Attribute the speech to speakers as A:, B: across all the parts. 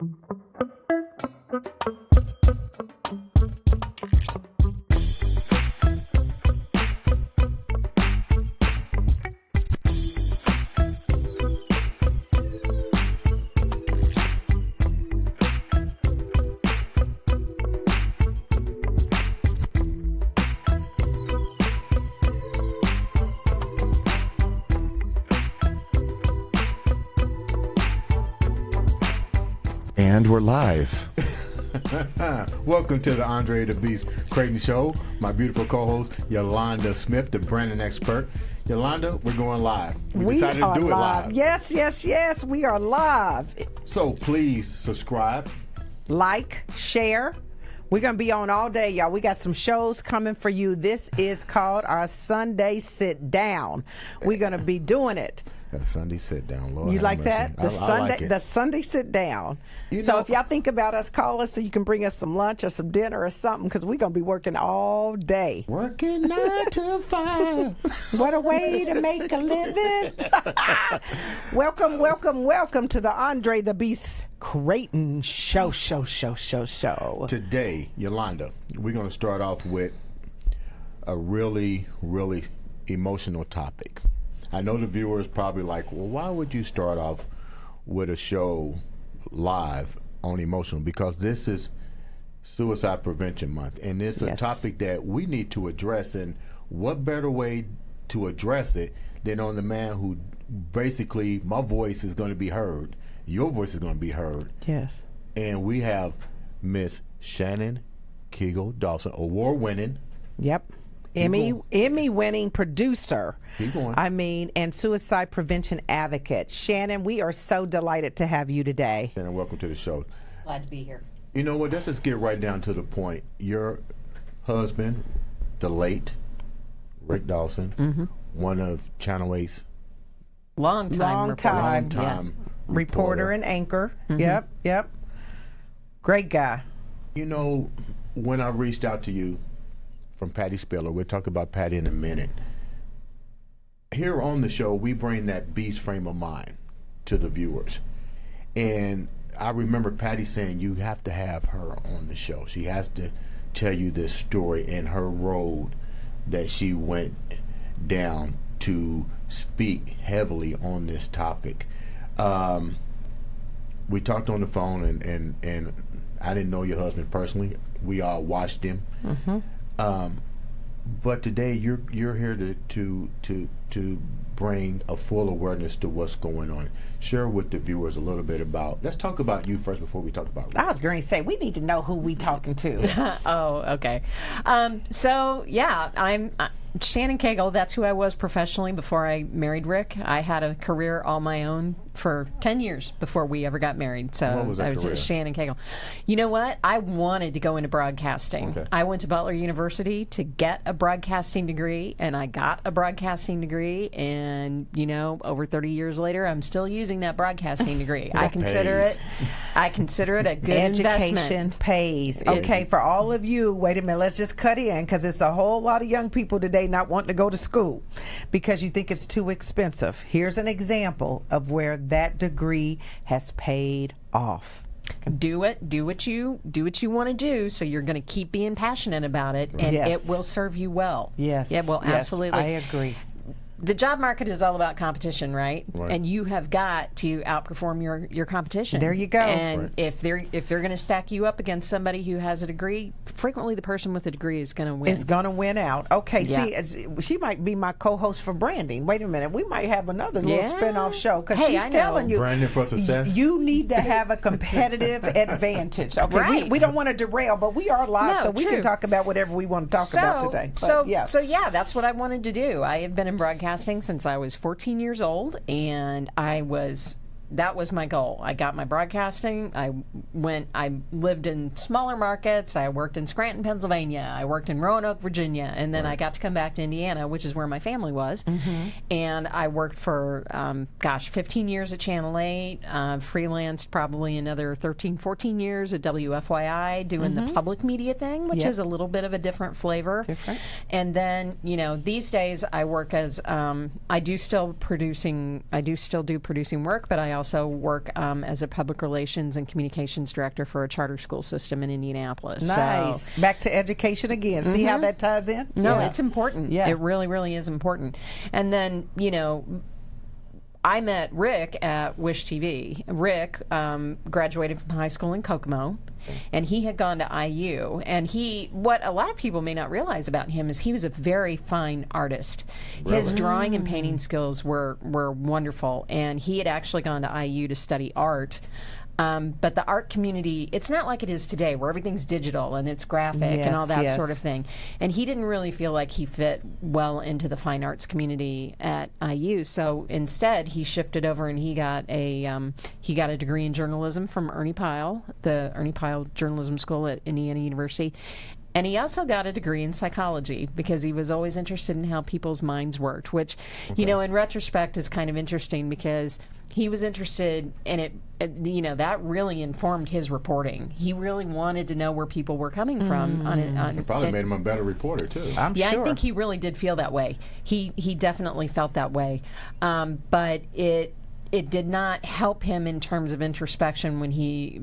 A: And we're live.
B: Welcome to the Andre The Beast Crayton Show. My beautiful co-host, Yolanda Smith, the branding expert. Yolanda, we're going live. We decided to do it live.
C: Yes. We are live.
B: So please subscribe.
C: Like, share. We're going to be on all day, y'all. We got some shows coming for you. This is called our Sunday Sit Down. We're going to be doing it.
B: That Sunday sit down, Lord.
C: You like that?
B: I like it.
C: The Sunday sit down. So if y'all think about us, call us so you can bring us some lunch or some dinner or something, because we're going to be working all day.
B: Working 9 to 5.
C: What a way to make a living. Welcome to the Andre The Beast Crayton show.
B: Today, Yolanda, we're going to start off with a really, really emotional topic. I know the viewers probably like, well, why would you start off with a show live on emotional? Because this is Suicide Prevention Month, and it's a topic that we need to address. And what better way to address it than on the man who basically, my voice is going to be heard, your voice is going to be heard.
C: Yes.
B: And we have Miss Shannon Cagle Dawson, award-winning.
C: Yep. Emmy-winning producer.
B: Keep going.
C: And suicide prevention advocate. Shannon, we are so delighted to have you today.
B: Shannon, welcome to the show.
D: Glad to be here.
B: You know what? Let's just get right down to the point. Your husband, the late Rick Dawson, one of Channel 8's
C: long time reporter and anchor.
D: Mm-hmm.
C: Yep. Great guy.
B: You know, when I reached out to you from Patty Spiller, we'll talk about Patty in a minute. Here on the show, we bring that beast frame of mind to the viewers. And I remember Patty saying, you have to have her on the show. She has to tell you this story and her road that she went down to speak heavily on this topic. We talked on the phone, and I didn't know your husband personally. We all watched him. Mm-hmm. But today you're here to bring a full awareness to what's going on. Share with the viewers a little bit about. Let's talk about you first before we talk about Rick.
C: I was going to say we need to know who we talking to.
D: Oh, okay. I'm Shannon Cagle. That's who I was professionally before I married Rick. I had a career all my own for 10 years before we ever got married. So
B: what was that
D: I was
B: career?
D: just Shannon Cagle. You know what? I wanted to go into broadcasting.
B: Okay.
D: I went to Butler University to get a broadcasting degree, and I got a broadcasting degree. And over 30 years later, I'm still using that broadcasting degree. I consider it a good
C: Education
D: investment.
C: pays. Okay, for all of you, wait a minute, let's just cut in, because it's a whole lot of young people today not wanting to go to school because you think it's too expensive. Here's an example of where that degree has paid off.
D: Do it. Do what you want to do. So you're going to keep being passionate about it, and it will serve you well.
C: Yes,
D: it will absolutely.
C: I agree.
D: The job market is all about competition, right? And you have got to outperform your competition.
C: There you go.
D: And if they're going to stack you up against somebody who has a degree, frequently the person with a degree is going to win.
C: It's going to win out. Okay, see, she might be my co-host for branding. Wait a minute, we might have another little spin-off show, because she's telling you,
B: branding for success.
C: You need to have a competitive advantage. Okay,
D: right.
C: we don't want to derail, but we are live, so we can talk about whatever we want to talk about today.
D: So that's what I wanted to do. I have been in broadcasting since I was 14 years old, and that was my goal. I got my broadcasting. I lived in smaller markets. I worked in Scranton, Pennsylvania. I worked in Roanoke, Virginia. And then I got to come back to Indiana, which is where my family was. Mm-hmm. And I worked for, 15 years at Channel 8, freelanced probably another 13, 14 years at WFYI doing the public media thing, which is a little bit of a different flavor. And then, these days I work as, I do still do producing work, but I also work as a public relations and communications director for a charter school system in Indianapolis.
C: Nice.
D: So,
C: Back to education again. See how that ties in?
D: no,
C: Yeah.
D: it's important.
C: Yeah.
D: It really, really is important. And then, I met Rick at Wish TV. Rick graduated from high school in Kokomo, and he had gone to IU. And what a lot of people may not realize about him is he was a very fine artist. His drawing and painting skills were wonderful, and he had actually gone to IU to study art. But the art community, it's not like it is today where everything's digital and it's graphic and all that sort of thing. And he didn't really feel like he fit well into the fine arts community at IU. So instead, he shifted over and he got a degree in journalism from Ernie Pyle, the Ernie Pyle Journalism School at Indiana University. And he also got a degree in psychology because he was always interested in how people's minds worked, which, in retrospect is kind of interesting because he was interested in it. That really informed his reporting. He really wanted to know where people were coming from.
B: It probably made him a better reporter, too.
C: I'm sure.
D: I think he really did feel that way. He definitely felt that way. But it did not help him in terms of introspection when he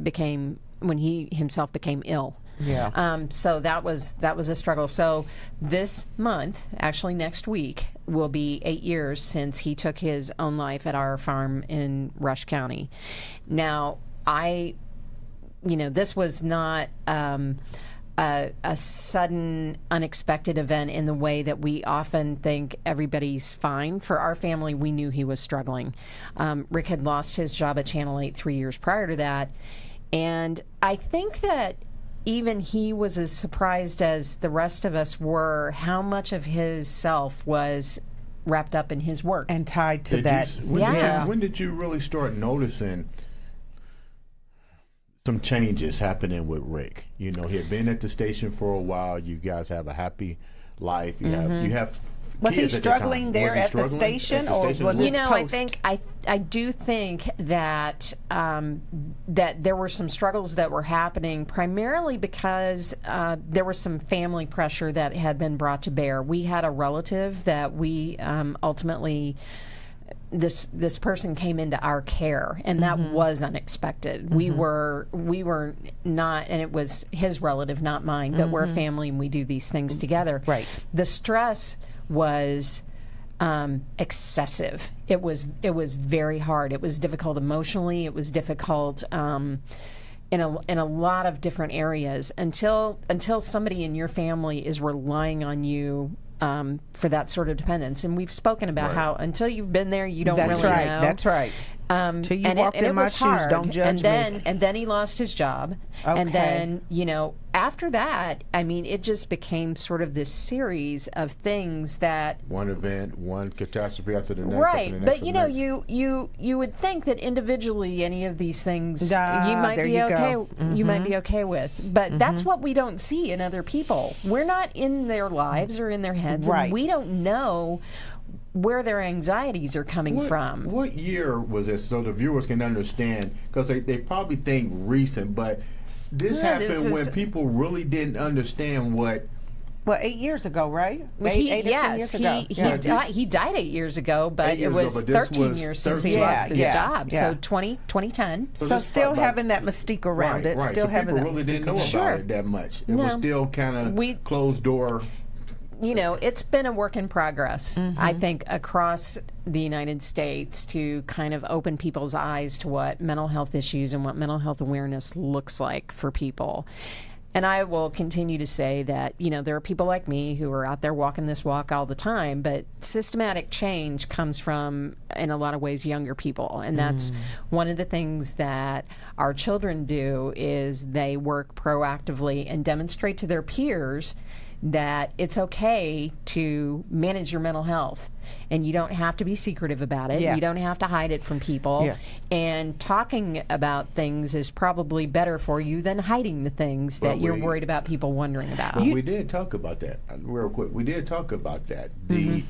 D: himself became ill.
C: Yeah.
D: So that was a struggle. So this month, actually next week, will be 8 years since he took his own life at our farm in Rush County. Now, this was not a sudden, unexpected event in the way that we often think everybody's fine. For our family, we knew he was struggling. Rick had lost his job at Channel 8 3 years prior to that. And I think that even he was as surprised as the rest of us were how much of his self was wrapped up in his work.
C: And tied to that.
B: When did you really start noticing some changes happening with Rick? He had been at the station for a while. You guys have a happy life. You have
C: Was he
B: kids at the
C: struggling
B: time.
C: there
B: Was he
C: at the
B: struggling
C: station,
B: at the
C: or
B: station?
C: was it post?
D: I do think that that there were some struggles that were happening primarily because there was some family pressure that had been brought to bear. We had a relative that we ultimately. This person came into our care, and that was unexpected. We were not, and it was his relative, not mine, but we're a family and we do these things together.
C: Right.
D: The stress was excessive. It was very hard. It was difficult emotionally. It was difficult in a lot of different areas until somebody in your family is relying on you for that sort of dependence. And we've spoken about how until you've been there, you don't really know.
C: That's right. Till you walked in my shoes, don't judge me.
D: And then he lost his job.
C: Okay.
D: And then, after that, it just became sort of this series of things that...
B: One event, one catastrophe after the next.
D: Right.
B: After the next,
D: But, you would think that individually any of these things you might
C: there
D: be
C: you
D: okay
C: go.
D: you might be okay with. But that's what we don't see in other people. We're not in their lives or in their heads.
C: Right.
D: And we don't know where their anxieties are coming from.
B: What year was this, so the viewers can understand? Because they probably think recent, but this happened when people really didn't understand what...
C: Well, 8 years ago, right?
D: He died 8 years ago, but it was 13 years since he lost his job. So 2010.
C: So still having that mystique around it.
B: Right.
C: Still
B: so
C: having
B: people
C: that
B: really didn't know about it that much. It was still kind of closed door.
D: It's been a work in progress, I think, across the United States to kind of open people's eyes to what mental health issues and what mental health awareness looks like for people. And I will continue to say that, there are people like me who are out there walking this walk all the time, but systematic change comes from, in a lot of ways, younger people. And that's one of the things that our children do is they work proactively and demonstrate to their peers that it's okay to manage your mental health, and you don't have to be secretive about it. You don't have to hide it from people.
C: Yes.
D: And talking about things is probably better for you than hiding the things that you're worried about people wondering about.
B: Well, we did talk about that real quick. We did talk about that. The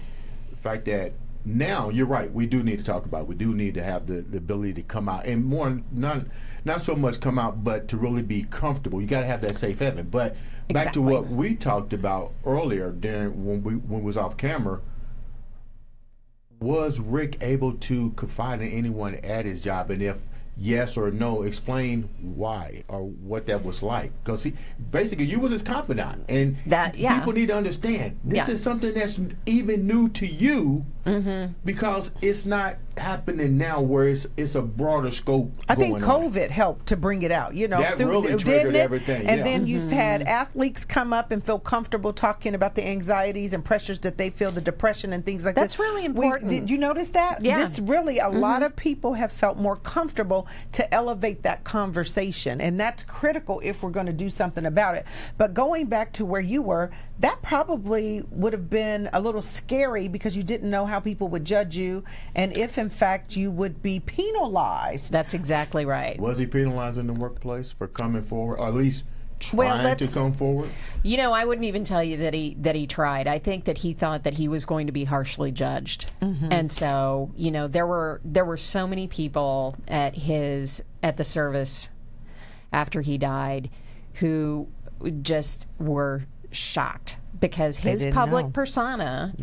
B: fact that now, you're right, we do need to talk about it. We do need to have the ability to come out, and more, not so much come out, but to really be comfortable. You got to have that safe haven. But back to what we talked about earlier when we was off camera, Was Rick able to confide in anyone at his job, and if yes or no, explain why or what that was like? Because basically you was his confidant, and people need to understand this is something that's even new to you, because it's not happening now where it's a broader scope.
C: I think COVID helped to bring it out.
B: That really triggered everything.
C: And then you've had athletes come up and feel comfortable talking about the anxieties and pressures that they feel, the depression and things like that.
D: That's really important.
C: Did you notice that?
D: Yeah.
C: This really, a lot of people have felt more comfortable to elevate that conversation, and that's critical if we're going to do something about it. But going back to where you were, that probably would have been a little scary because you didn't know how people would judge you, and if in fact you would be penalized.
D: That's exactly right.
B: Was he penalized in the workplace for coming forward, or at least trying to come forward?
D: I wouldn't even tell you that he tried. I think that he thought that he was going to be harshly judged, and so there were so many people at the service after he died who just were shocked because his public persona,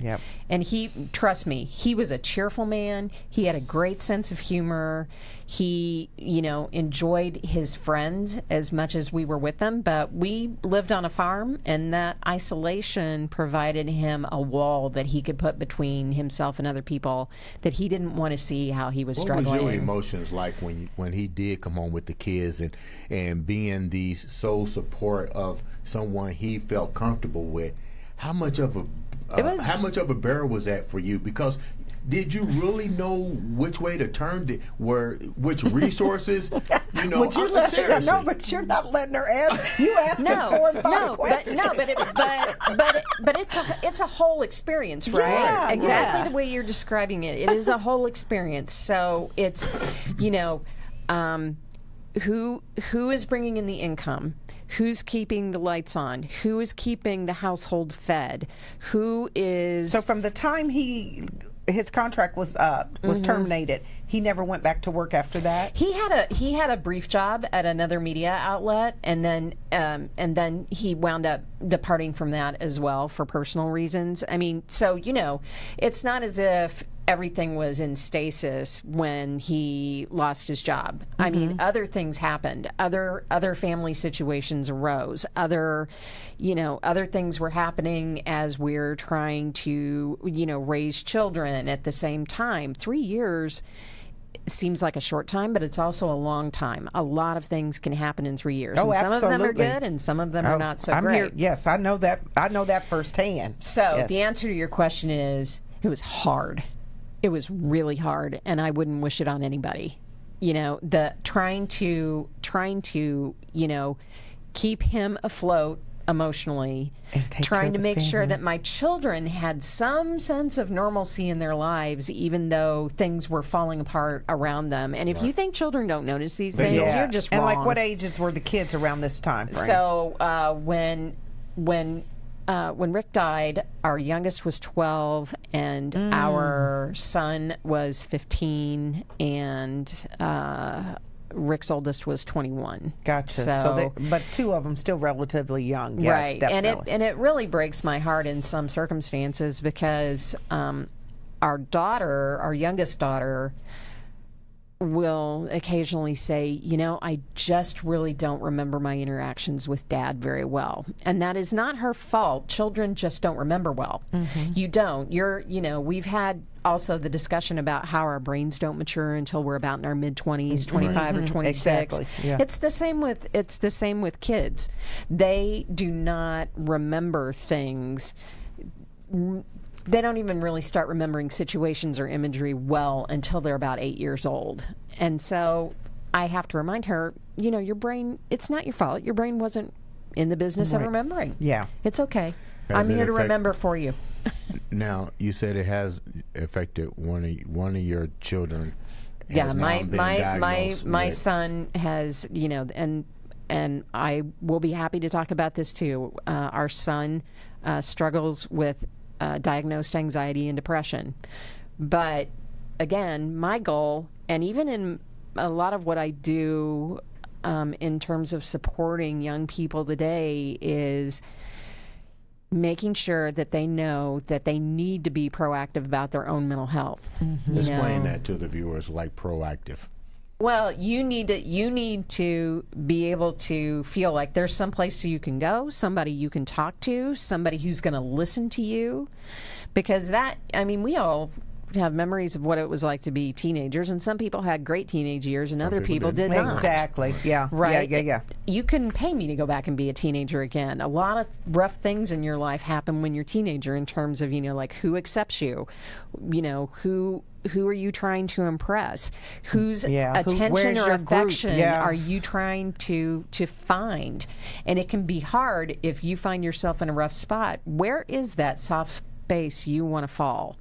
D: and trust me, he was a cheerful man. He had a great sense of humor. He, enjoyed his friends as much as we were with them, but we lived on a farm, and that isolation provided him a wall that he could put between himself and other people that he didn't want to see how he was struggling.
B: What was your emotions like when he did come home with the kids and being the sole support of someone he felt comfortable with? How much of a barrier was that for you? Because did you really know which way to turn? Which resources? Seriously.
C: No, but you're not letting her ask. You asking 4 and 5 questions.
D: But it's a whole experience, right?
C: Yeah,
D: exactly the way you're describing it. It is a whole experience. So it's, who is bringing in the income? Who's keeping the lights on? Who is keeping the household fed? Who is...
C: So from the time his contract was terminated, he never went back to work after that?
D: He had a brief job at another media outlet, and then he wound up departing from that as well for personal reasons. I mean, so it's not as if everything was in stasis when he lost his job. I mean, other things happened. Other family situations arose. Other things were happening as we're trying to, raise children at the same time. 3 years seems like a short time, but it's also a long time. A lot of things can happen in 3 years.
C: Oh,
D: and some
C: absolutely.
D: of them are good and some of them are not so great.
C: Here. Yes, I know that. I know that firsthand.
D: So the answer to your question is, it was hard. It was really hard, and I wouldn't wish it on anybody. The trying to keep him afloat emotionally, trying to make sure that my children had some sense of normalcy in their lives, even though things were falling apart around them. And if you think children don't notice these things, you're just wrong.
C: And like, what ages were the kids around this time frame?
D: So when Rick died, our youngest was 12, and our son was 15, and Rick's oldest was 21.
C: Gotcha. But two of them still relatively young. Yes,
D: right.
C: Definitely.
D: And it really breaks my heart in some circumstances because our youngest daughter, will occasionally say, I just really don't remember my interactions with Dad very well. And that is not her fault. Children just don't remember well. You don't. We've had also the discussion about how our brains don't mature until we're about in our mid-20s, 25 or 26.
C: Exactly. Yeah.
D: It's the same with kids. They do not remember things. They don't even really start remembering situations or imagery well until they're about 8 years old. And so I have to remind her, your brain, it's not your fault. Your brain wasn't in the business of remembering.
C: Yeah.
D: It's okay. I'm here to remember for you.
B: Now, you said it has affected one of your children.
D: Yeah, my son has, and I will be happy to talk about this too. Our son struggles with diagnosed anxiety and depression. But again, my goal, and even in a lot of what I do in terms of supporting young people today, is making sure that they know that they need to be proactive about their own mental health. You
B: Explain
D: know?
B: that to the viewers, like proactive.
D: Well, you need to be able to feel like there's some place you can go, somebody you can talk to, somebody who's going to listen to you, because we all have memories of what it was like to be teenagers, and some people had great teenage years and other people did not.
C: Exactly. Yeah.
D: Right.
C: Yeah.
D: You couldn't pay me to go back and be a teenager again. A lot of rough things in your life happen when you're a teenager in terms of, like who accepts you, who are you trying to impress, whose attention
C: where's
D: or
C: your group?
D: affection
C: Yeah.
D: are you trying to find. And it can be hard if you find yourself in a rough spot. Where is that soft space you want to fall?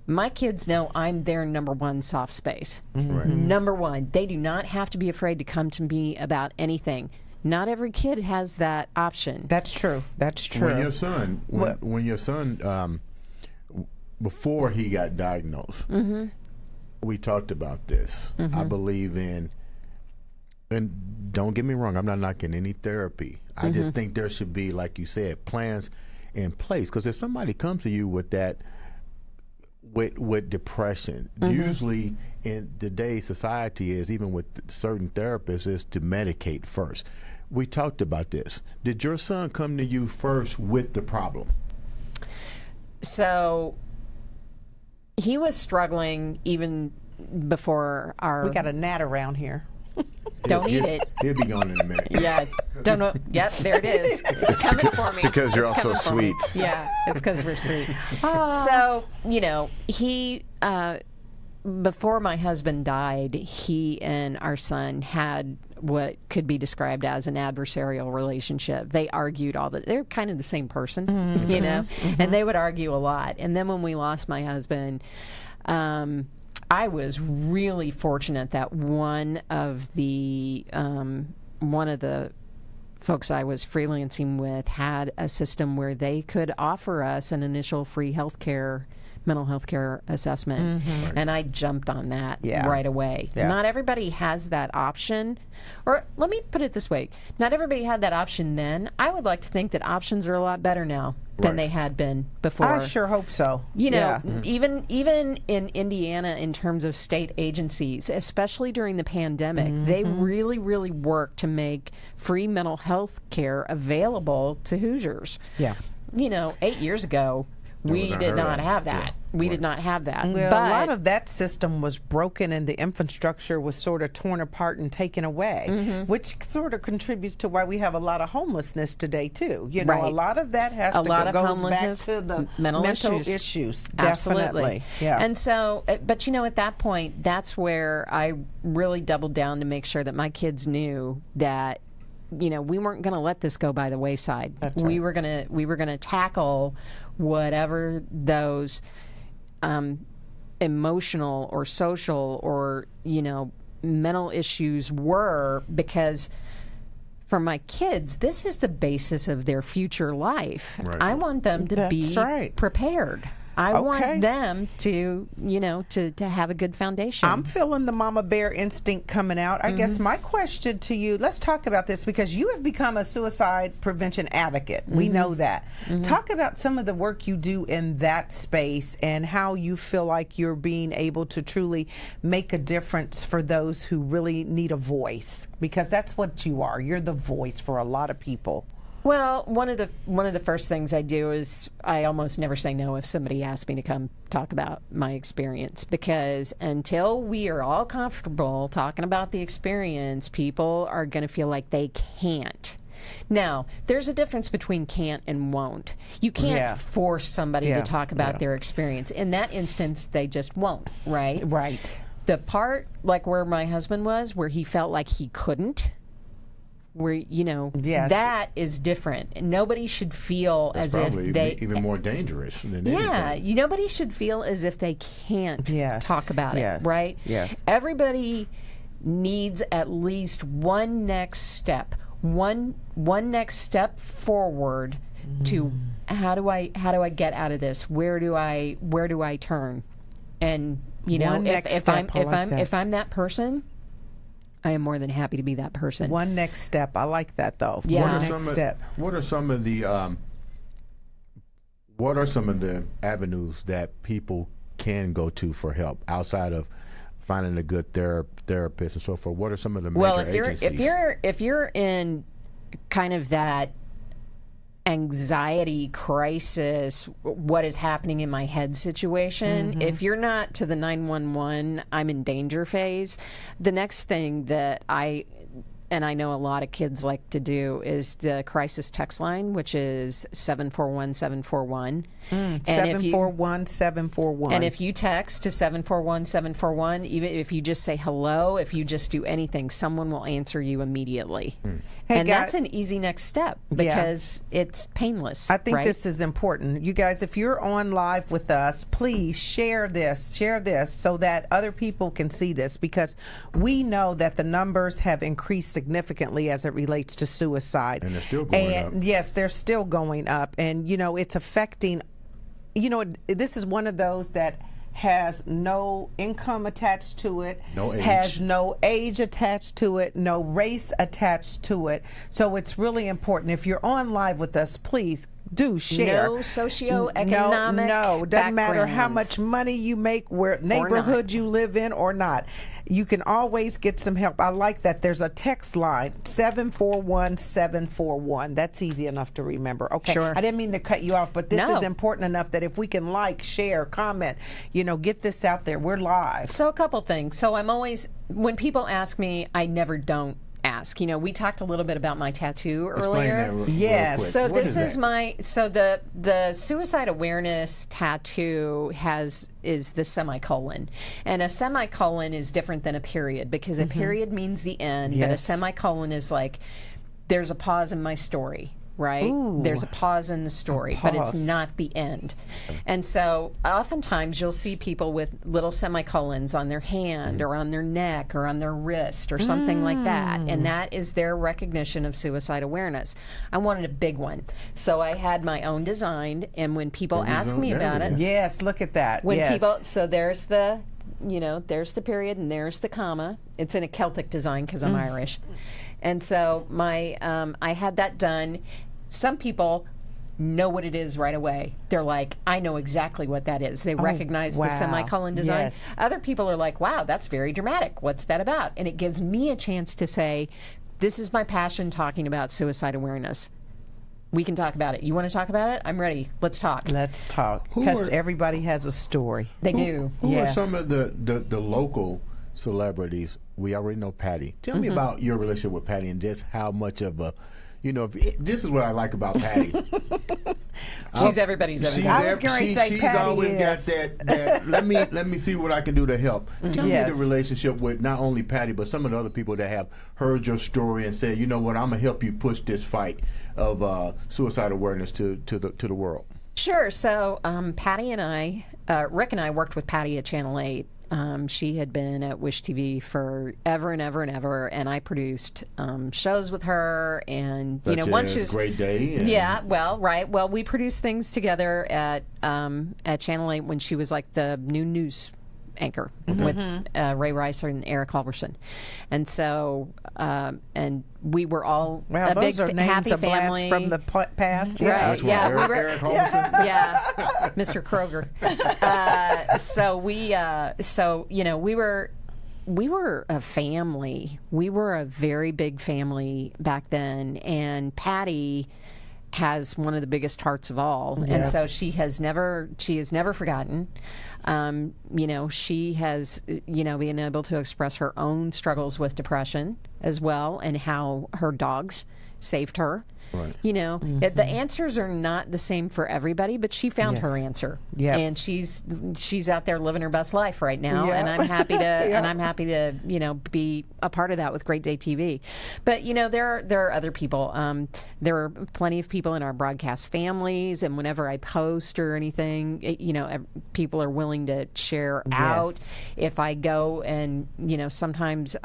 D: My kids know I'm their number one soft space.
B: Right.
D: Number one. They do not have to be afraid to come to me about anything. Not every kid has that option.
C: That's true. That's true.
B: When your son, before he got diagnosed, we talked about this. I believe in, and don't get me wrong, I'm not knocking any therapy. I just think there should be, like you said, plans in place. Because if somebody comes to you with that, with depression, usually in today's society is, even with certain therapists, is to medicate first. We talked about this. Did your son come to you first with the problem?
D: So he was struggling even before our...
C: We got a gnat around here.
D: Don't eat it.
B: He'll be gone in a minute.
D: Yeah. Don't know. Yep, there it is. It's coming for me.
A: Because you're
D: It's
A: also
D: coming for me.
A: sweet.
D: Yeah, it's because we're sweet. So, he, before my husband died, he and our son had what could be described as an adversarial relationship. They argued they're kind of the same person, and they would argue a lot. And then when we lost my husband, I was really fortunate that one of the folks I was freelancing with had a system where they could offer us an initial free mental health care assessment. And I jumped on that right away.
C: Yeah.
D: Not everybody has that option. Or let me put it this way. Not everybody had that option then. I would like to think that options are a lot better now than they had been before.
C: I sure hope so.
D: Even in Indiana, in terms of state agencies, especially during the pandemic, they really, really worked to make free mental health care available to Hoosiers.
C: Yeah.
D: 8 years ago, we
B: was
D: did
B: unheard
D: not
B: of.
D: have that.
B: Yeah.
D: We did not have that.
C: Well,
D: but
C: a lot of that system was broken and the infrastructure was sort of torn apart and taken away, which sort of contributes to why we have a lot of homelessness today, too. A
D: Right.
C: lot of that has
D: a
C: to
D: lot of
C: goes back
D: homelessness,
C: to the
D: mental
C: issues.
D: Absolutely.
C: Definitely. Yeah.
D: And so, but at that point, that's where I really doubled down to make sure that my kids knew that we weren't going to let this go by the wayside.
C: That's
D: We
C: right.
D: were going to tackle whatever those emotional or social or mental issues were, because for my kids, this is the basis of their future life.
B: Right.
D: I want them to be
C: That's right.
D: prepared. I
C: Okay.
D: want them to, to have a good foundation.
C: I'm feeling the mama bear instinct coming out. I guess my question to you, let's talk about this because you have become a suicide prevention advocate. We know that. Talk about some of the work you do in that space and how you feel like you're being able to truly make a difference for those who really need a voice, because that's what you are. You're the voice for a lot of people.
D: Well, one of the first things I do is I almost never say no if somebody asks me to come talk about my experience, because until we are all comfortable talking about the experience, people are going to feel like they can't. Now, there's a difference between can't and won't. You can't force somebody to talk about their experience. In that instance, they just won't, right?
C: Right.
D: The part, like where my husband was, where he felt like he couldn't, where
C: Yes.
D: that is different, and nobody should feel
B: That's
D: as
B: probably
D: if they
B: even more dangerous than anything.
D: nobody should feel as if they can't talk about it, right?
C: Yes.
D: Everybody needs at least one next step forward to how do I get out of this, where do I turn, and if I'm that person, I am more than happy to be that person.
C: One next step. I like that, though.
D: Yeah.
C: One next step.
B: What are some of the What are some of the avenues that people can go to for help outside of finding a good therapist and so forth? What are some of the major agencies?
D: If you're in kind of that anxiety crisis, what is happening in my head situation, if you're not to the 911 I'm in danger phase, the next thing that I know a lot of kids like to do is the crisis text line, which is 741-741.
C: 741-741.
D: And if you text to 741-741, even if you just say hello, if you just do anything, someone will answer you immediately.
C: Hey,
D: and
C: guys,
D: that's an easy next step because it's painless.
C: I think
D: right?
C: this is important. You guys, if you're on live with us, please share this so that other people can see this, because we know that the numbers have increased significantly as it relates to suicide.
B: And they're still going up.
C: Yes, they're still going up. And, it's affecting, this is one of those that has no income attached to it,
B: no age.
C: Has no age attached to it, no race attached to it. So it's really important. If you're on live with us, please do share.
D: No socioeconomic
C: No, doesn't matter how
D: background.
C: much money you make, where neighborhood you live in or not. You can always get some help. I like that. There's a text line, 741-741. That's easy enough to remember. Okay.
D: Sure.
C: I didn't mean to cut you off, but this
D: No.
C: is important enough that if we can share, comment, get this out there. We're live.
D: So a couple things. So I'm always, when people ask me, I never don't ask. We talked a little bit about my tattoo earlier.
B: Explain that real
C: Yes.
B: quick.
D: So
B: What
D: this is
B: that?
D: the suicide awareness tattoo is the semicolon, and a semicolon is different than a period, because a period means the end, but a
C: Yes.
D: semicolon is like there's a pause in my story. Right?
C: Ooh.
D: There's a pause in the story, but it's
C: pause.
D: not the end. And so oftentimes you'll see people with little semicolons on their hand or on their neck or on their wrist or something like that. And that is their recognition of suicide awareness. I wanted a big one. So I had my own designed, and when people ask me
B: there
D: about
B: we
D: it,
B: go.
C: Yes, look at that.
D: when
C: yes.
D: people, so there's the period and there's the comma. It's in a Celtic design because I'm Irish. And so I had that done. Some people know what it is right away. They're like, I know exactly what that is. They recognize
C: wow.
D: the semicolon design.
C: Yes.
D: Other people are like, wow, that's very dramatic. What's that about? And it gives me a chance to say, this is my passion, talking about suicide awareness. We can talk about it. You want to talk about it? I'm ready. Let's talk.
C: Let's talk,
B: Who
C: because
B: are-
C: everybody has a story.
D: They do.
B: Who
C: Yes.
B: are some of the local celebrities? We already know Patty. Tell me about your relationship with Patty and just how much of a, this is what I like about Patty.
D: She's everybody's everything.
C: I was going to say
B: she's
C: Patty
B: always
C: is.
B: got that let me see what I can do to help. Tell
C: Yes.
B: me the relationship with not only Patty but some of the other people that have heard your story and said, you know what, I'm gonna help you push this fight of suicide awareness to the world.
D: Sure. So Patty and I, Rick and I worked with Patty at Channel 8. She had been at Wish TV for ever and ever and ever, and I produced shows with her. And
B: Such
D: once
B: as
D: she was
B: Great Day. And
D: Well, we produced things together at Channel 8 when she was like the new news anchor with Ray Rice and Eric Halverson. And so, and we were all
C: Well,
D: a
C: those
D: big
C: are names
D: happy
C: of blast
D: family
C: from the past. Yeah.
D: Right. Yeah, we were-
B: Eric Halverson?
D: yeah, Mr. Kroger. We were a family. We were a very big family back then, and Patty has one of the biggest hearts of all, and so she has never forgotten. She has been able to express her own struggles with depression as well, and how her dogs saved her.
B: Right.
D: The answers are not the same for everybody, but she found her answer.
C: Yep.
D: And she's out there living her best life right now,
C: Yeah.
D: and I'm happy to be a part of that with Great Day TV. But there are other people. There are plenty of people in our broadcast families, and whenever I post or anything, people are willing to share out. If I go and sometimes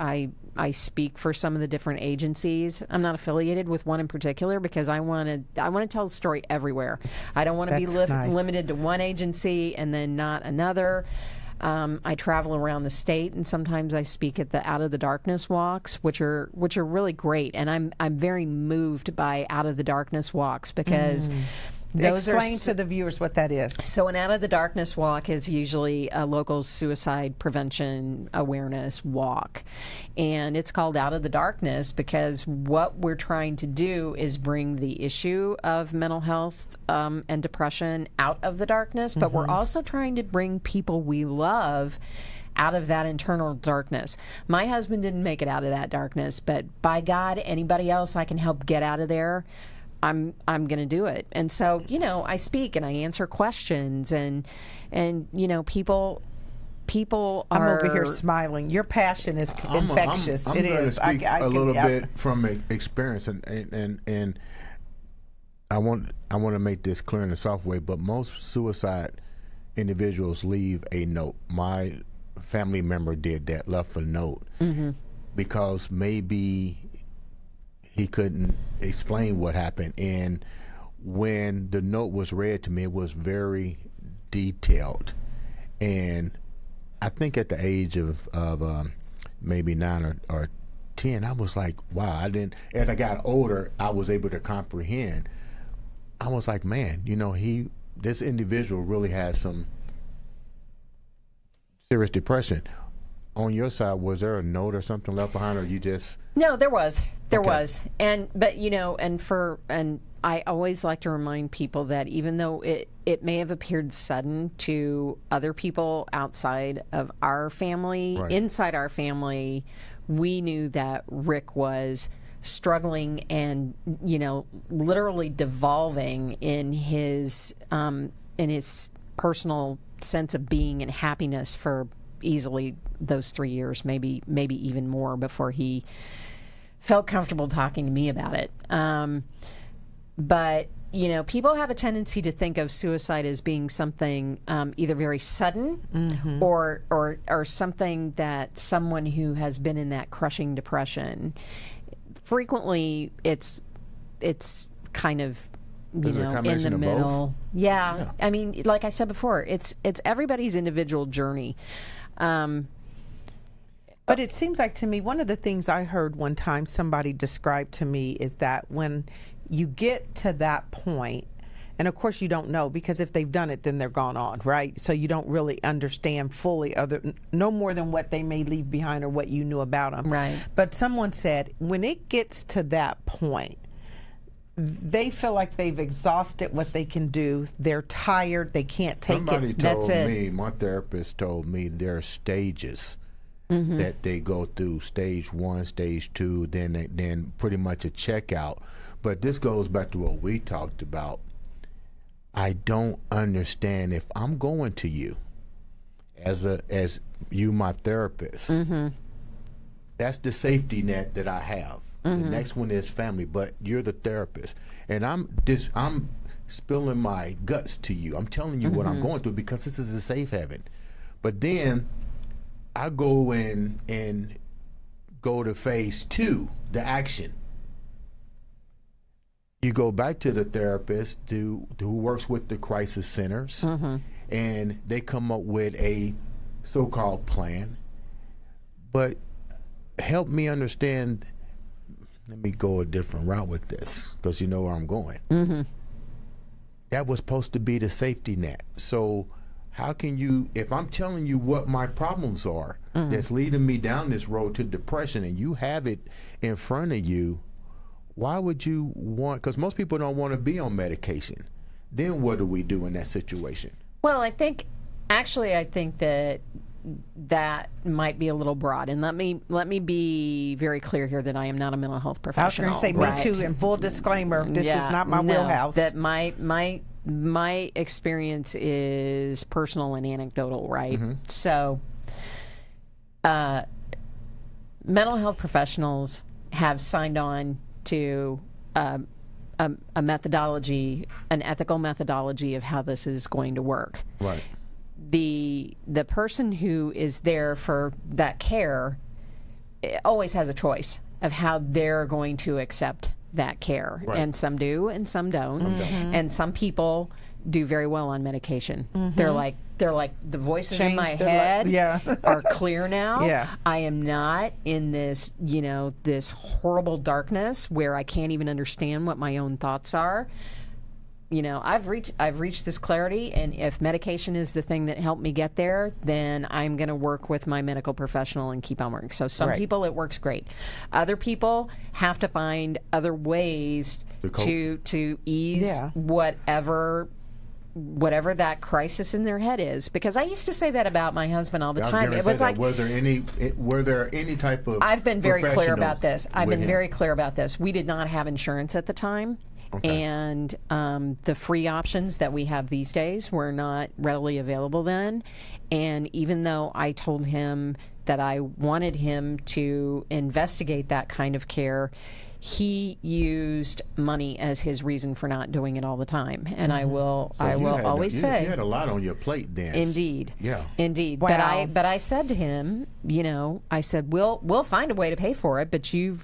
D: I speak for some of the different agencies. I'm not affiliated with one in particular because I want to tell the story everywhere. I don't want to be
C: That's nice.
D: limited to one agency and then not another. I travel around the state, and sometimes I speak at the Out of the Darkness walks, which are really great. And I'm very moved by Out of the Darkness walks because
C: Explain to the viewers what that is.
D: So an Out of the Darkness walk is usually a local suicide prevention awareness walk. And it's called Out of the Darkness because what we're trying to do is bring the issue of mental health and depression out of the darkness, but we're also trying to bring people we love out of that internal darkness. My husband didn't make it out of that darkness, but by God, anybody else I can help get out of there, I'm going to do it. And so, I speak and I answer questions and people are.
C: I'm over here smiling. Your passion is infectious.
B: I'm
C: it
B: going
C: is.
B: to speak a little bit from experience, and I want to make this clear in a soft way. But most suicide individuals leave a note. My family member did that, left a note because maybe he couldn't explain what happened. And when the note was read to me, it was very detailed. And I think at the age of maybe 9 or 10, I was like, wow, as I got older, I was able to comprehend. I was like, man, this individual really has some serious depression. On your side, was there a note or something left behind, or you just?
D: No, there was. There
B: Okay.
D: was. And I always like to remind people that even though it may have appeared sudden to other people outside of our family,
B: Right.
D: inside our family, we knew that Rick was struggling and, literally devolving in his personal sense of being and happiness for easily those 3 years, maybe even more before he felt comfortable talking to me about it. But people have a tendency to think of suicide as being something either very sudden or something that someone who has been in that crushing depression. Frequently, it's kind of
B: Is it a
D: in
B: combination
D: the
B: of both?
D: middle. Yeah. I mean, like I said before, it's everybody's individual journey.
C: But it seems like to me, one of the things I heard one time somebody described to me is that when you get to that point, and of course you don't know, because if they've done it, then they're gone on, right? So you don't really understand fully no more than what they may leave behind or what you knew about them.
D: Right.
C: But someone said when it gets to that point, they feel like they've exhausted what they can do. They're tired. They can't take
B: Somebody
C: it.
B: told
D: That's it.
B: me, my therapist told me there are stages that they go through. Stage 1, stage 2, then pretty much a checkout. But this goes back to what we talked about. I don't understand if I'm going to you as you, my therapist. That's the safety net that I have. The next one is family, but you're the therapist, and I'm spilling my guts to you. I'm telling you what I'm going through because this is a safe haven. But then I go in and go to phase 2, the action. You go back to the therapist who works with the crisis centers, and they come up with a so-called plan. But help me understand. Let me go a different route with this because you know where I'm going. That was supposed to be the safety net. So how can you, if I'm telling you what my problems are that's leading me down this road to depression, and you have it in front of you, why would you want, because most people don't want to be on medication. Then what do we do in that situation?
D: Well, I think that might be a little broad, and let me be very clear here that I am not a mental health professional.
C: I was going to say,
D: right?
C: me too, and full disclaimer, this is not my wheelhouse.
D: That my experience is personal and anecdotal, right? So, mental health professionals have signed on to a methodology, an ethical methodology of how this is going to work.
B: Right.
D: The person who is there for that care always has a choice of how they're going to accept that care.
B: Right.
D: And some do and some don't. And some people do very well on medication. They're like the voices in my
C: Changed their
D: head are clear now.
C: Yeah.
D: I am not in this, this horrible darkness where I can't even understand what my own thoughts are. I've reached this clarity, and if medication is the thing that helped me get there, then I'm going to work with my medical professional and keep on working. So some people, it works great. Other people have to find other ways to ease whatever that crisis in their head is. Because I used to say that about my husband all the time. It was like,
B: were there any type of
D: I've been very clear about this.
B: him?
D: We did not have insurance at the time. Okay. And the free options that we have these days were not readily available then. And even though I told him that I wanted him to investigate that kind of care, he used money as his reason for not doing it all the time. And I will always say,
B: you had a lot on your plate then.
D: Indeed.
B: Yeah.
D: Indeed.
C: Wow.
D: But I said to him, I said, we'll find a way to pay for it, but you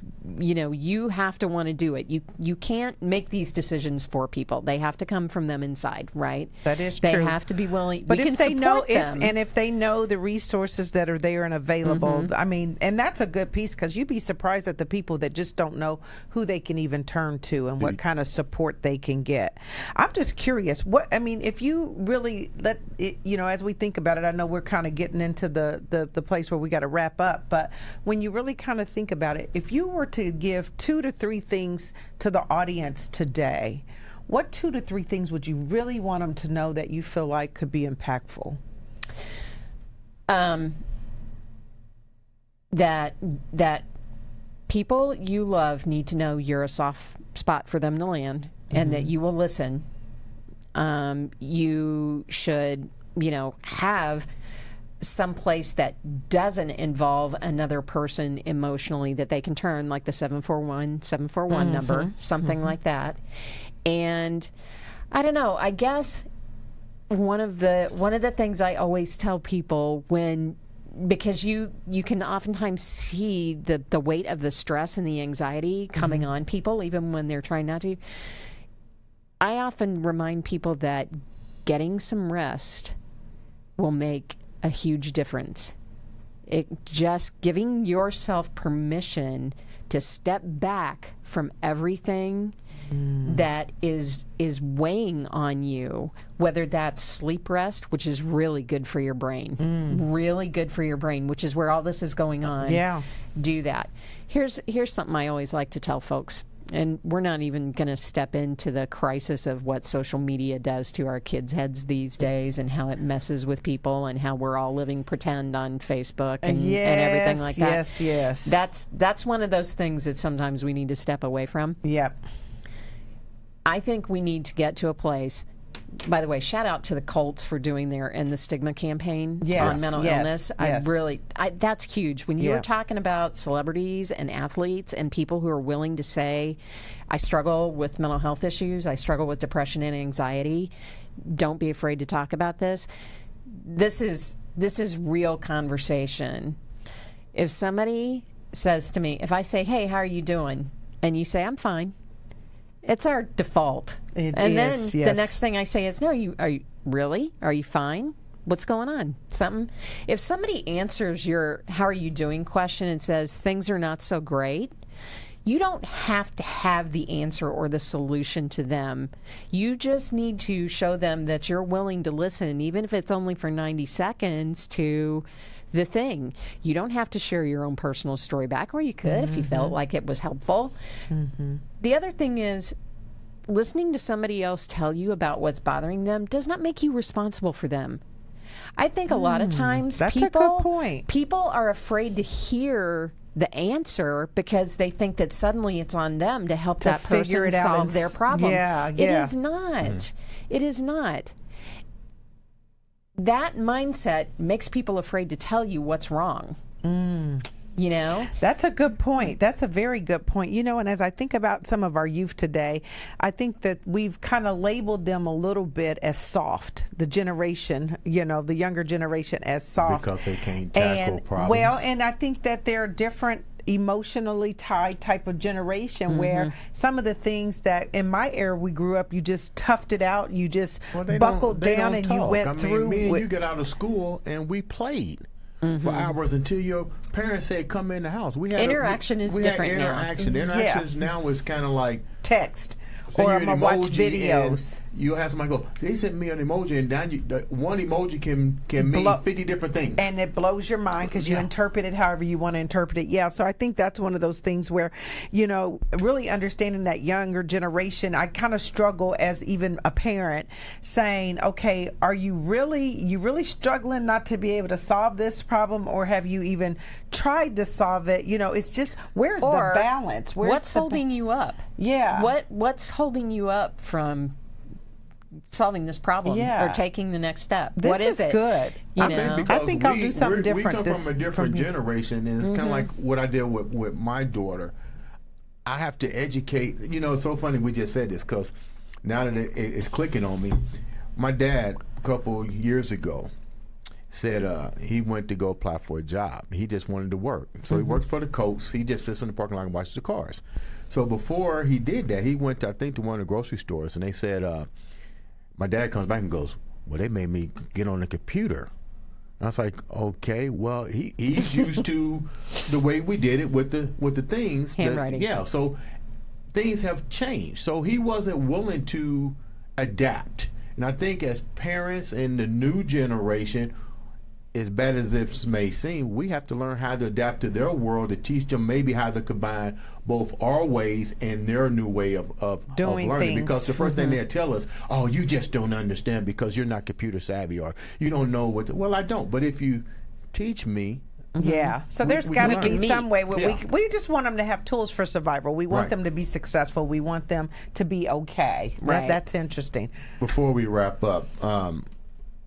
D: have to want to do it. You can't make these decisions for people. They have to come from them inside, right?
C: That is
D: true.
C: true.
D: They have to be willing.
C: But
D: we
C: if
D: can
C: they know,
D: support them.
C: and if they know the resources that are there and available, I mean, and that's a good piece, because you'd be surprised at the people that just don't know who they can even turn to and what kind of support they can get. I'm just curious, if you really let it, as we think about it, I know we're kind of getting into the place where we got to wrap up, but when you really kind of think about it, if you were to give 2 to 3 things to the audience today, what 2 to 3 things would you really want them to know that you feel like could be impactful?
D: That people you love need to know you're a soft spot for them to land, and that you will listen. You should, have some place that doesn't involve another person emotionally that they can turn, like the 741 number, something like that. And I don't know, I guess one of the things I always tell people, because you can oftentimes see the weight of the stress and the anxiety coming on people, even when they're trying not to. I often remind people that getting some rest will make a huge difference. Just giving yourself permission to step back from everything that is weighing on you, whether that's sleep rest, which is really good for your brain, which is where all this is going on.
C: Yeah.
D: Do that. Here's something I always like to tell folks, and we're not even going to step into the crisis of what social media does to our kids' heads these days, and how it messes with people, and how we're all living pretend on Facebook and everything like that.
C: Yes.
D: That's one of those things that sometimes we need to step away from.
C: Yep.
D: I think we need to get to a place. By the way, shout out to the Colts for doing their End the Stigma campaign on mental illness. That's huge. When you're talking about celebrities and athletes and people who are willing to say, I struggle with mental health issues, I struggle with depression and anxiety, don't be afraid to talk about this. This is real conversation. If somebody says to me, if I say, hey, how are you doing? And you say, I'm fine. It's our default. Then the next thing I say is, no, are you really? Are you fine? What's going on? Something? If somebody answers your how are you doing question and says things are not so great, you don't have to have the answer or the solution to them. You just need to show them that you're willing to listen, even if it's only for 90 seconds, to the thing. You don't have to share your own personal story back, or you could if you felt like it was helpful. The other thing is, listening to somebody else tell you about what's bothering them does not make you responsible for them. I think a lot of times
C: that's a good point.
D: People are afraid to hear the answer because they think that suddenly it's on them to help that person solve their problem. It is not. It is not. That mindset makes people afraid to tell you what's wrong. That's
C: a good point. That's a very good point. And as I think about some of our youth today, I think that we've kind of labeled them a little bit as soft. The generation, the younger generation, as soft.
B: Because they can't tackle problems.
C: Well, and I think that they're different emotionally tied type of generation where some of the things that in my era we grew up, you just toughed it out, you just buckled down and you went through.
B: Me and you get out of school and we played for hours until your parents said come in the house. We had
D: interaction is different now.
B: Interaction now is kind of like
C: text
B: Send
C: or
B: you
C: I'm
B: an
C: gonna watch
B: emoji
C: videos.
B: and you'll have somebody go, they sent me an emoji, and down one emoji can mean
C: Blow-
B: 50 different things.
C: And it blows your mind because you
B: Yeah.
C: interpret it however you want to interpret it. Yeah, so I think that's one of those things where, you know, really understanding that younger generation, I kind of struggle as even a parent saying, okay, are you really struggling not to be able to solve this problem, or have you even tried to solve it? You know, it's just, where's
D: Or
C: the balance? Where's
D: what's holding you up?
C: Yeah.
D: What's holding you up from solving this problem
C: Yeah.
D: or taking the next step?
C: This
D: What is
C: is
D: it?
C: good.
D: You
B: I
D: know?
B: think because
C: I think I'll do something different
B: We come
C: this-
B: from a different
C: from-
B: generation, and it's kind of like what I did with my daughter. I have to educate. You know, it's so funny we just said this because now that it's clicking on me. My dad, a couple of years ago, said he went to go apply for a job. He just wanted to work. So he works for the coast. He just sits in the parking lot and watches the cars. So before he did that, he went, I think, to one of the grocery stores, and they said, my dad comes back and goes, well, they made me get on the computer. And I was like, okay, well, he's used to the way we did it with the things.
D: Handwriting.
B: Yeah, so things have changed. So he wasn't willing to adapt. And I think as parents in the new generation, as bad as it may seem, we have to learn how to adapt to their world, to teach them maybe how to combine both our ways and their new way of
C: Doing
B: learning.
C: things.
B: Because the first thing they'll tell us, oh, you just don't understand because you're not computer savvy, or you don't know what. Well, I don't. But if you teach me,
C: Yeah. So there's
B: we
C: got to
B: can
C: be
B: learn.
C: some way where
B: Yeah.
C: we just want them to have tools for survival. We want
B: Right.
C: them to be successful. We want them to be okay.
D: Right.
C: That's interesting.
B: before we wrap up, I'm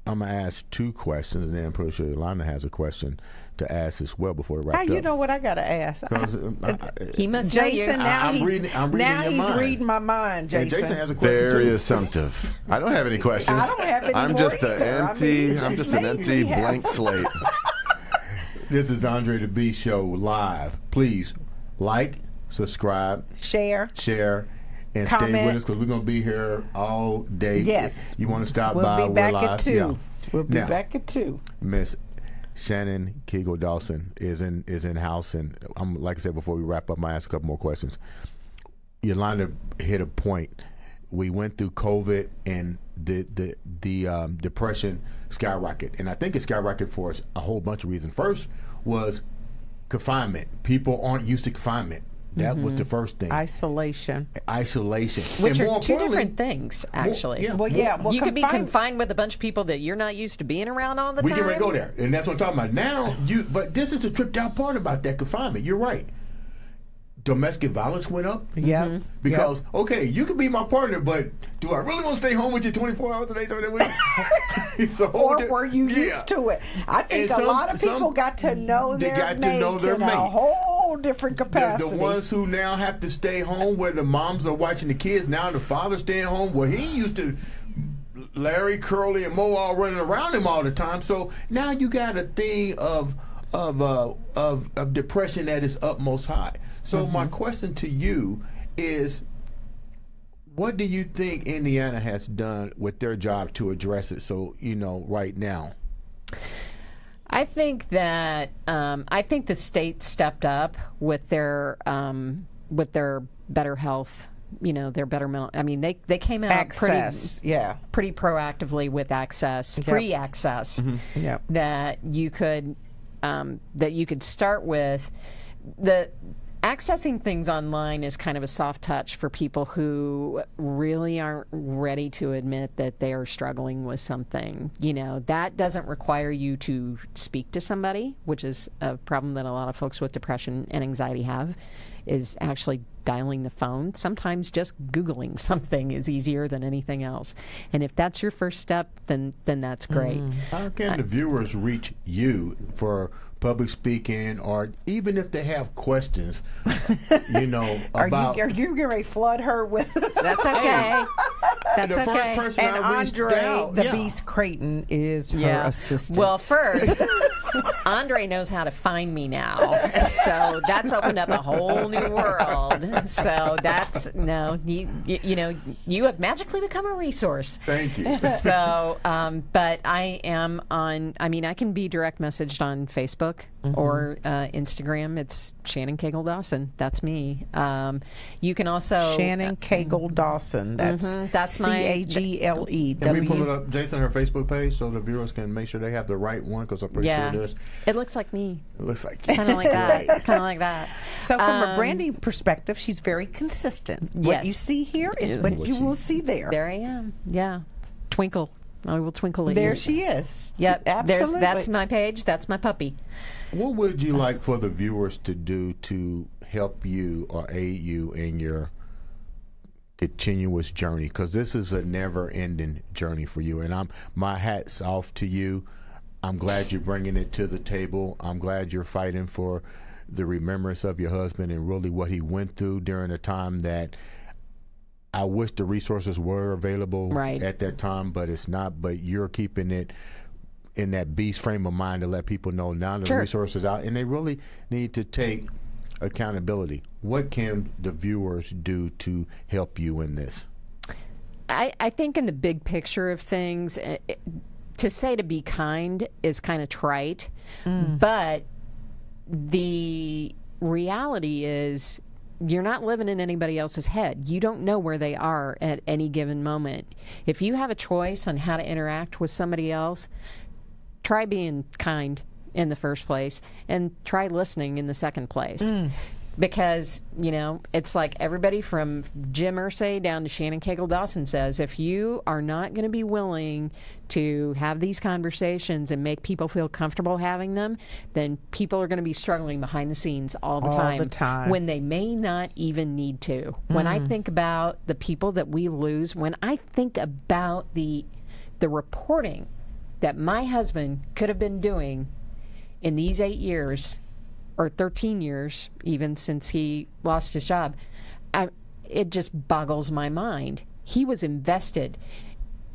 B: going to ask two questions, and then I'm pretty sure Yolanda has a question to ask as well before we wrap
C: How
B: up.
C: you know what I got to ask?
B: 'Cause,
D: He must know you.
C: Jason, now
B: I'm
C: he's
B: reading
C: now
B: your
C: he's
B: mind.
C: reading my mind,
B: and
C: Jason.
B: Jason has a question
A: Very
B: too.
A: assumptive. I don't have any questions.
C: I don't have any
A: I'm
C: more
A: just an
C: either. I mean,
A: empty.
C: you
A: I'm
C: just
A: just an
C: made
A: empty
C: me have
A: blank
C: one.
A: slate.
B: This is Andre The Beast Show live. Please like, subscribe,
C: Share.
B: share, and stay
C: Comment.
B: with us because we're going to be here all day.
C: Yes.
B: You want to stop
C: We'll
B: by?
C: be back
B: we're live.
C: at 2.
B: Yeah.
C: We'll be
B: Now,
C: back at 2.
B: Miss Shannon Cagle Dawson is in house, and I'm like I said before we wrap up, I'm gonna ask a couple more questions. Yolanda hit a point. We went through COVID, and the depression skyrocket, and I think it skyrocketed for us a whole bunch of reasons. First was confinement. People aren't used to confinement. That was the first thing.
C: Isolation.
B: Isolation,
D: Which
B: and
D: are
B: more
D: two
B: importantly-
D: different things, actually.
B: yeah.
C: Well, yeah. Well,
D: You could be
C: confine-
D: confined with a bunch of people that you're not used to being around all the
B: We
D: time.
B: get ready to go there, and that's what I'm talking about. Now, but this is the tripped out part about that confinement. You're right. Domestic violence went up.
C: Yeah.
B: Because, okay, you can be my partner, but do I really want to stay home with you 24 hours a day, 7 days a week? It's a whole
C: Or
B: di-
C: were you
B: Yeah.
C: used to it? I think
B: And
C: a lot of people
B: some-
C: got to know
B: they
C: their
B: got to
C: mates
B: know their
C: in a
B: mate.
C: whole different
B: The
C: capacity.
B: ones who now have to stay home where the moms are watching the kids, now the father's staying home. Well, he used to Larry, Curly, and Mo all running around him all the time. So now you got a thing of depression that is utmost high. So my question to you is, what do you think Indiana has done with their job to address it? So right now.
D: I think that the state stepped up with their better health. Their better mental. I mean, they came out
C: access.
D: pretty proactively with access, free access
C: Yep.
D: that you could start with. The accessing things online is kind of a soft touch for people who really aren't ready to admit that they are struggling with something. That doesn't require you to speak to somebody, which is a problem that a lot of folks with depression and anxiety have, is actually dialing the phone. Sometimes just Googling something is easier than anything else. And if that's your first step, then that's great.
B: How can the viewers reach you for public speaking, or even if they have questions, about...
C: Are you going to flood her with...
D: That's okay. That's
B: the
D: okay.
B: first person
C: And
B: I reached
C: Andre
B: out,
C: The Beast Crayton is her assistant.
D: Well, first, Andre knows how to find me now, so that's opened up a whole new world. So you have magically become a resource.
B: Thank you.
D: So, but I am on. I mean, I can be direct messaged on Facebook. or Instagram. It's Shannon Cagle Dawson. That's me. You can also
C: Shannon Cagle Dawson.
D: that's my
C: Cagle.
B: Can we pull it up, Jason, her Facebook page so the viewers can make sure they have the right one? Because I'm pretty sure there's.
D: It looks like me.
B: It looks like you.
D: Kind of like that. Kind of like that.
C: So from a branding perspective, she's very consistent. What
D: Yes.
C: you see here is what you will see there.
D: There I am. Yeah. Twinkle. I will twinkle at
C: There
D: you.
C: she is.
D: Yep.
C: Absolutely.
D: That's my page. That's my puppy.
B: What would you like for the viewers to do to help you or aid you in your continuous journey? Because this is a never-ending journey for you, and my hat's off to you. I'm glad you're bringing it to the table. I'm glad you're fighting for the remembrance of your husband and really what he went through during a time that I wish the resources were available at that time, but it's not. But you're keeping it in that beast frame of mind to let people know now the resources out, and they really need to take accountability. What can the viewers do to help you in this?
D: I think in the big picture of things, to say to be kind is kind of trite, but the reality is you're not living in anybody else's head. You don't know where they are at any given moment. If you have a choice on how to interact with somebody else, try being kind in the first place and try listening in the second place. Because, you know, it's like everybody from Jim Irsay down to Shannon Cagle Dawson says, if you are not going to be willing to have these conversations and make people feel comfortable having them, then people are going to be struggling behind the scenes all the time when they may not even need to. When I think about the people that we lose, when I think about the reporting that my husband could have been doing in these 8 years, or 13 years, even since he lost his job, it just boggles my mind. He was invested.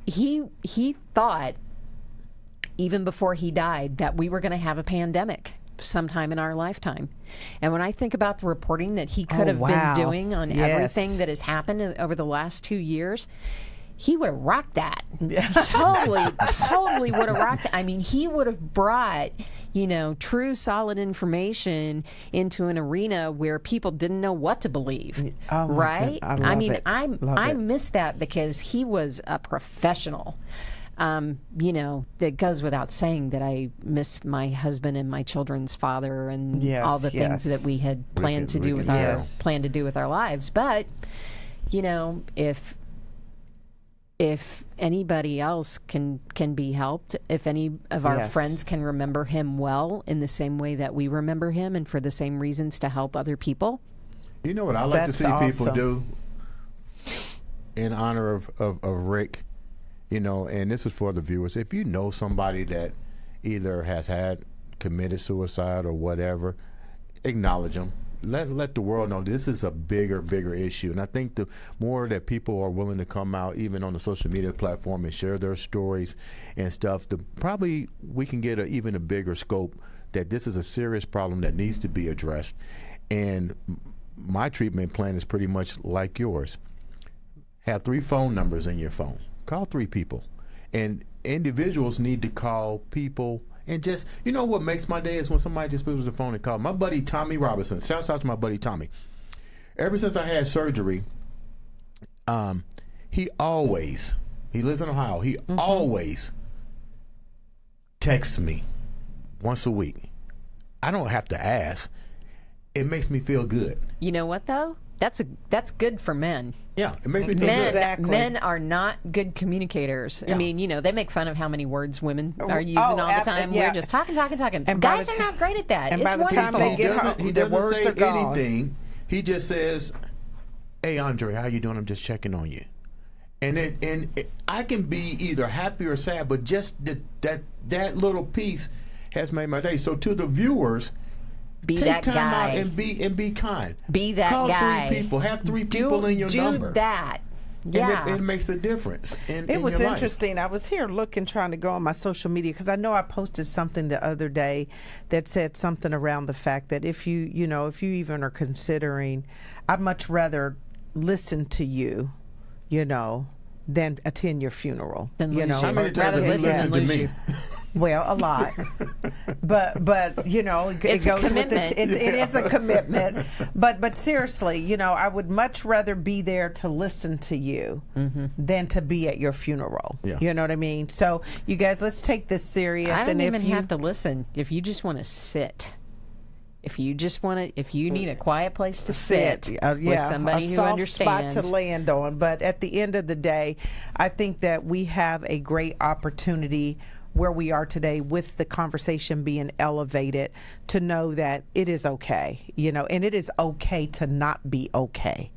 D: He thought, even before he died, that we were going to have a pandemic sometime in our lifetime. And when I think about the reporting that he could have been doing on everything that has happened over the last 2 years, he would have rocked that. Totally would have rocked it. I mean, he would have brought, you know, true, solid information into an arena where people didn't know what to believe. Right? I miss that because he was a professional. You know, it goes without saying that I miss my husband and my children's father and all the things that we had planned to do with our lives. But, you know, if anybody else can be helped, if any of our friends can remember him well in the same way that we remember him and for the same reasons to help other people.
B: You know what I like to see people do in honor of Rick, you know, and this is for the viewers. If you know somebody that either has committed suicide or whatever, acknowledge them. Let the world know this is a bigger issue. And I think the more that people are willing to come out, even on the social media platform, and share their stories and stuff, probably we can get even a bigger scope that this is a serious problem that needs to be addressed. And my treatment plan is pretty much like yours. Have 3 phone numbers in your phone. Call 3 people. And individuals need to call people. And just, you know what makes my day is when somebody just picks up the phone and calls. My buddy Tommy Robinson, shouts out to my buddy Tommy. Ever since I had surgery, he lives in Ohio, he always texts me once a week. I don't have to ask. It makes me feel good.
D: You know what, though? That's good for men.
B: Yeah, it makes me feel good.
C: Exactly.
D: Men are not good communicators. I mean, you know, they make fun of how many words women are using all the time. We're just talking.
C: And
D: guys are not great at that.
C: And
D: it's
C: by the time
D: wonderful.
C: they get home,
B: he
C: their
B: doesn't
C: words
B: say
C: are gone.
B: anything. He just says, "Hey, Andre, how you doing? I'm just checking on you." And I can be either happy or sad, but just that little piece has made my day. So to the viewers,
D: Be
B: take
D: that
B: time
D: guy.
B: out and be kind.
D: Be that
B: Call
D: guy.
B: 3 people. Have 3 people in your number.
D: Do that. Yeah.
B: And it makes a difference in
C: It was
B: your life.
C: interesting. I was here trying to go on my social media because I know I posted something the other day that said something around the fact that if you even are considering, I'd much rather listen to you, than attend your funeral.
D: Than
C: you
D: lose
C: know,
D: you.
B: How many times
D: Rather
B: have you
D: listen than
B: listened to
D: lose
B: me?
D: you.
C: Well, a lot, but you know, it
D: It's a
C: goes with
D: commitment.
C: it is a commitment. But seriously, you know, I would much rather be there to listen to you than to be at your funeral.
B: Yeah.
C: You know what I mean? So, you guys, let's take this serious.
D: I don't
C: and
D: even
C: if you
D: have to listen. If you just want to sit, if you need a quiet place to sit with somebody
C: a
D: who
C: soft
D: understands.
C: spot to land on. But at the end of the day, I think that we have a great opportunity where we are today with the conversation being elevated to know that it is okay, you know, and it is okay to not be okay.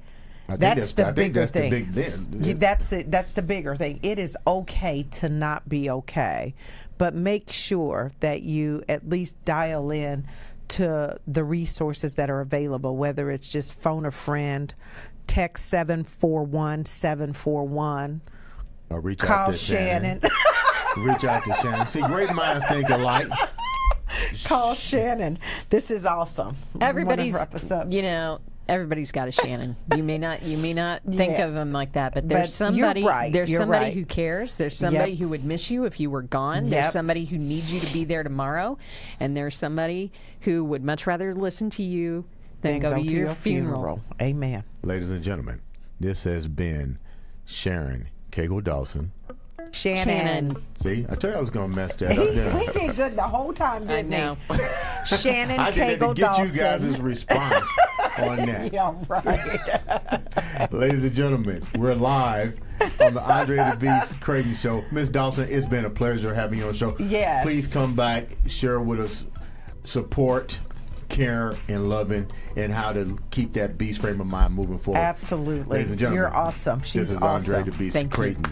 C: That's the bigger thing. That's the bigger thing. It is okay to not be okay, but make sure that you at least dial in to the resources that are available, whether it's just phone a friend, text 741-741,
B: Or reach
C: call
B: out to
C: Shannon.
B: Reach out to Shannon. See, great minds think alike.
C: Call Shannon. This is awesome.
D: Everybody's,
C: Wanna wrap us up?
D: you know, everybody's got a Shannon. You may not think
C: Yeah.
D: of them like that, but there's
C: But you're
D: somebody.
C: right.
D: There's
C: You're
D: somebody
C: right.
D: who cares. There's somebody
C: Yep.
D: who would miss you if you were gone.
C: Yep.
D: There's somebody who needs you to be there tomorrow, and there's somebody who would much rather listen to you than
C: Then
D: go to your funeral.
C: Amen.
B: Ladies and gentlemen, this has been Shannon Cagle Dawson.
C: Shannon.
B: See, I told you I was going to mess that
C: He,
B: up. didn't I?
C: he did good the whole time,
D: I
C: didn't
D: know.
C: he? Shannon
B: I did
C: Cagle
B: to get
C: Dawson.
B: you guys' response on that.
C: Yeah, right.
B: Ladies and gentlemen, we're live on the Andre The Beast Crayton Show. Miss Dawson, it's been a pleasure having you on the show.
C: Yes.
B: Please come back, share with us support, care, and loving, and how to keep that beast frame of mind moving forward.
C: Absolutely.
B: Ladies and gentlemen,
C: You're awesome. She's
B: this is
C: awesome.
B: Andre The Beast
D: Thank you.
B: Crayton.